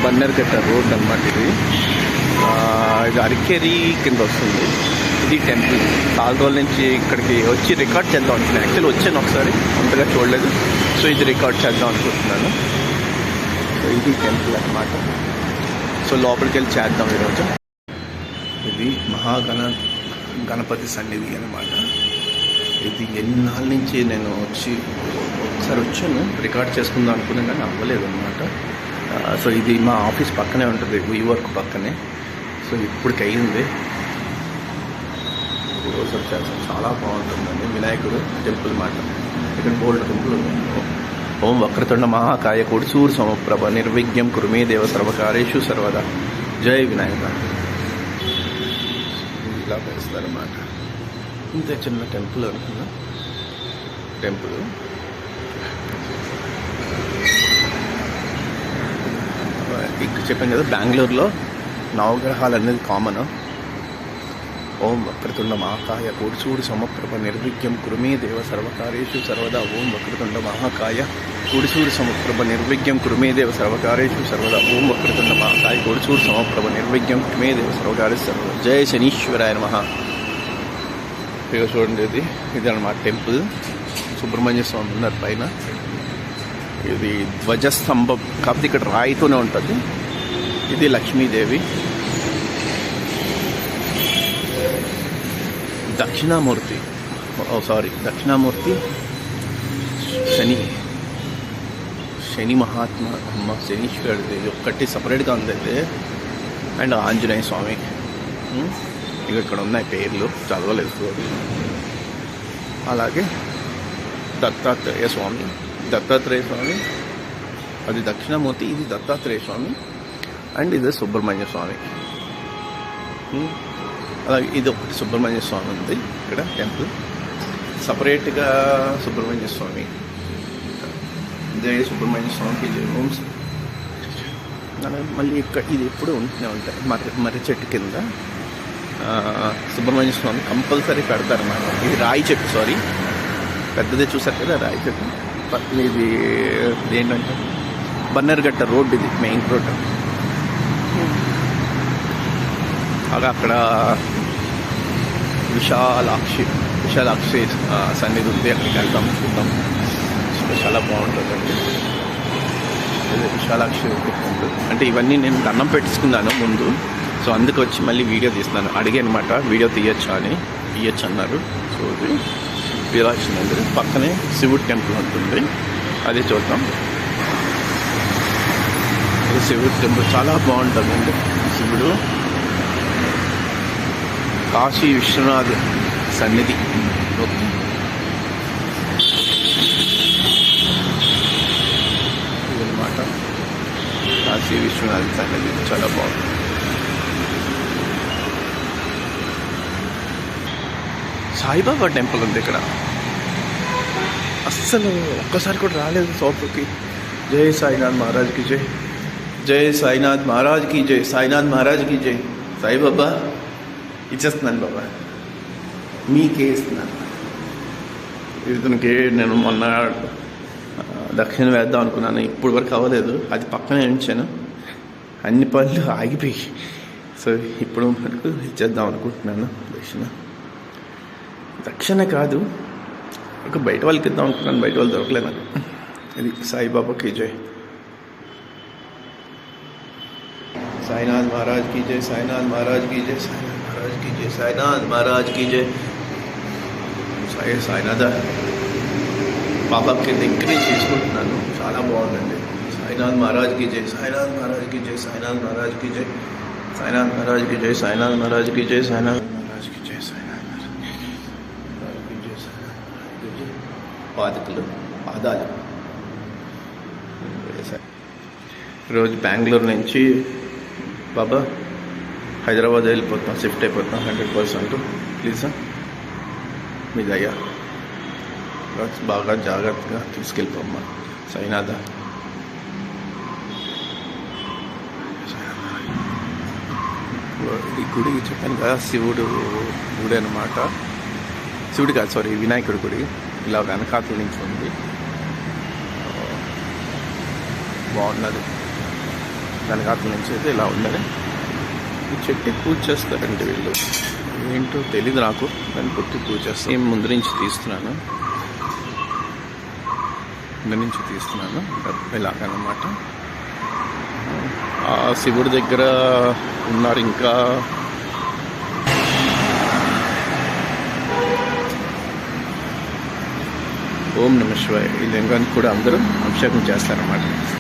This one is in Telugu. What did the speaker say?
బన్నెర్గట్ట రోడ్ అనమాట ఇది. ఇది అరికేరి కింద వస్తుంది. ఇది టెంపుల్. చాలా రోజుల నుంచి ఇక్కడికి వచ్చి రికార్డ్ చేద్దాం అనుకున్నాను. యాక్చువల్లీ వచ్చాను ఒకసారి, అంతగా చూడలేదు. సో ఇది రికార్డ్ చేద్దాం అనుకుంటున్నాను. సో ఇది టెంపుల్ అనమాట. సో లోపలికి వెళ్ళి చేద్దాం ఈరోజు. ఇది గణపతి సన్నిధి అనమాట. ఇది ఎన్నాళ్ళ నుంచి నేను ఒకసారి వచ్చాను, రికార్డ్ చేసుకుందాం అనుకున్నాను కానీ అవ్వలేదు అనమాట. సో ఇది మా ఆఫీస్ పక్కనే ఉంటుంది, ఈ వర్క్ పక్కనే. సో ఇప్పటికి అయ్యింది. ఈరోజు వచ్చేసి చాలా బాగుంటుందండి. వినాయకుడు టెంపుల్ మాట. ఇక్కడ బోల్డ్ టెంపుల్ ఉంది. ఓం వక్రతుండ మహాకాయ కొడిసూరు సమప్రభ నిర్విఘ్నం కురుమే దేవ సర్వకారేషు సర్వదా జై వినాయక. ఇలా పెరుస్తారన్నమాట. ఇంత చిన్న టెంపుల్ అనుకున్నా. టెంపుల్ ఇక్కడ చెప్పాను కదా, బెంగళూరులో నవగ్రహాలు అనేది కామన్. ఓం వక్రతుండ మహాకాయ కోడిసూడి సమప్రభ నిర్విఘ్నం కురుమే దేవ సర్వకారేషు సర్వదా. ఓం వక్రతుండ మహాకాయ కోడిసూడి సమప్రభ నిర్విఘ్నం కురుమే దేవ సర్వకారేషు సర్వదా. ఓం వక్రతుండ మహాకాయ కోడిసూడి సమప్రభ నిర్విఘ్నం కురుమే దేవ సర్వకారేషు సర్వదా. జయ శనీశ్వరాయ నమః. ఇక చూడండి, ఇది అన్నమాట టెంపుల్. సుబ్రహ్మణ్య స్వామి ఉన్నారు పైన. ఇది ధ్వజస్తంభం కాకపోతే ఇక్కడ రాయితోనే ఉంటుంది. ఇది లక్ష్మీదేవి. దక్షిణామూర్తి శని మహాత్మ శనీశ్వరుడిది ఒక్కటి సపరేట్గా ఉందైతే. అండ్ ఆంజనేయ స్వామి. ఇక్కడ ఉన్నాయి పేర్లు, చదవలేదు. అలాగే దత్తాత్రేయ స్వామి అది దక్షిణామూర్తి, ఇది దత్తాత్రేయ స్వామి. అండ్ ఇది సుబ్రహ్మణ్య స్వామి. అలాగే ఇది ఒకటి సుబ్రహ్మణ్య స్వామి ఉంది ఇక్కడ టెంపుల్. సపరేట్గా సుబ్రహ్మణ్య స్వామి. జయ సుబ్రహ్మణ్య స్వామికి జయ. ఓం. మళ్ళీ ఇక్కడ ఇది ఎప్పుడు ఉంటూనే ఉంటాయి. మర్రి చెట్టు కింద సుబ్రహ్మణ్య స్వామి కంపల్సరీ పెడతారన్నమాట. ఇది రాయి చెట్టు, సారీ పెద్దదే చూసారు కదా రాయి చెట్టు. ఇది ఏంటంటే బన్నెర్గట్ట రోడ్, ఇది మెయిన్ రోడ్. అలాగే అక్కడ విశాలాక్షి సన్నిధి ఉంది. అక్కడికి వెళ్తాం, చూద్దాం. చాలా బాగుంటుందండి. విశాలాక్షి టెంపుల్. అంటే ఇవన్నీ నేను దండం పెట్టించుకున్నాను ముందు. సో అందుకు వచ్చి మళ్ళీ వీడియో తీస్తున్నాను. అడిగానమాట వీడియో తీయచ్చు అన్నారు. సో ఇది విశాలాక్షి మందిరం పక్కనే శివుడు టెంపుల్ ఉంటుంది, అది చూద్దాం. శివుడు టెంపుల్ చాలా బాగుంటుందండి. శివుడు కాశీ విశ్వనాథ్ సన్నిధి. ఇదన్నమాట కాశీ విశ్వనాథ్ సన్నిధి. చాలా బాగుంది. సాయిబాబా టెంపుల్ ఉంది ఇక్కడ. అస్సలు ఒక్కసారి కూడా రాలేదు సౌత్కి. జై సాయినాథ్ మహారాజ్కి జై. జై సాయినాథ్ మహారాజ్కి జై. సాయినాథ్ మహారాజ్కి జై. సాయిబాబా ఇచ్చేస్తున్నాను బాబా, మీకే ఇస్తున్నాను. ఇతనికి నేను మొన్న దక్షిణ వేద్దాం అనుకున్నాను, ఇప్పుడు వరకు అవ్వలేదు. అది పక్కనే ఉంచాను, అన్ని పనులు ఆగిపోయి. సో ఇప్పుడు వరకు ఇచ్చేద్దాం అనుకుంటున్నాను దక్షిణ కాదు, ఒక బయట వాళ్ళకి ఇద్దాం అనుకున్నాను. బయట వాళ్ళు దొరకలేదు నాకు. ఇది సాయిబాబాకి జై. साईनाथ महाराज की जय. साईनाथ महाराज की जय. साईनाथ महाराज की जय. साईनाथ महाराज की जय. సాయినాథ బాబాకి దగ్గరే చేసుకుంటున్నాను. చాలా బాగుందండి. సాయినాథ్ మహారాజ్కి జై. సాయినాథ్ మహారాజ్కి జై. సాయినాథ్ మహారాజ్కి జై. సాయినాథ్ మహారాజ్కి జై. సాయినాథ్ మహారాజ్కి జై. సాయినాథ్ మహారాజ్కి జై. సాయినాథ్ మహారాజ్కి జై. పాదాలు ఈరోజు బెంగళూరు నుంచి బాబా హైదరాబాద్ వెళ్ళిపోతాం, షిఫ్ట్ అయిపోతాం 100%. ప్లీజ్ మీ దయ్యా బాగా జాగ్రత్తగా తీసుకెళ్ళిపోమ్మా. సాయినాథ ఈ గుడి చెప్పాను కదా, శివుడు గుడి అనమాట. శివుడు కాదు, సారీ, వినాయకుడి గుడి. ఇలా వెనకాతల నుంచి ఉంది, బాగున్నది. దానికి అట్ల నుంచి అయితే ఇలా ఉన్నది. ఈ చెట్టుకి పూజ చేస్తారండి వీళ్ళు, ఏంటో తెలీదు నాకు, దాన్ని కొట్టి పూజ చేస్తాను. నేను ముందు నుంచి తీస్తున్నాను ఇలాగనమాట. ఆ శివుడి దగ్గర ఉన్నారు. ఇంకా ఓం నమః శివాయ ఈ లింగానికి కూడా అందరూ అభిషేకం చేస్తారన్నమాట.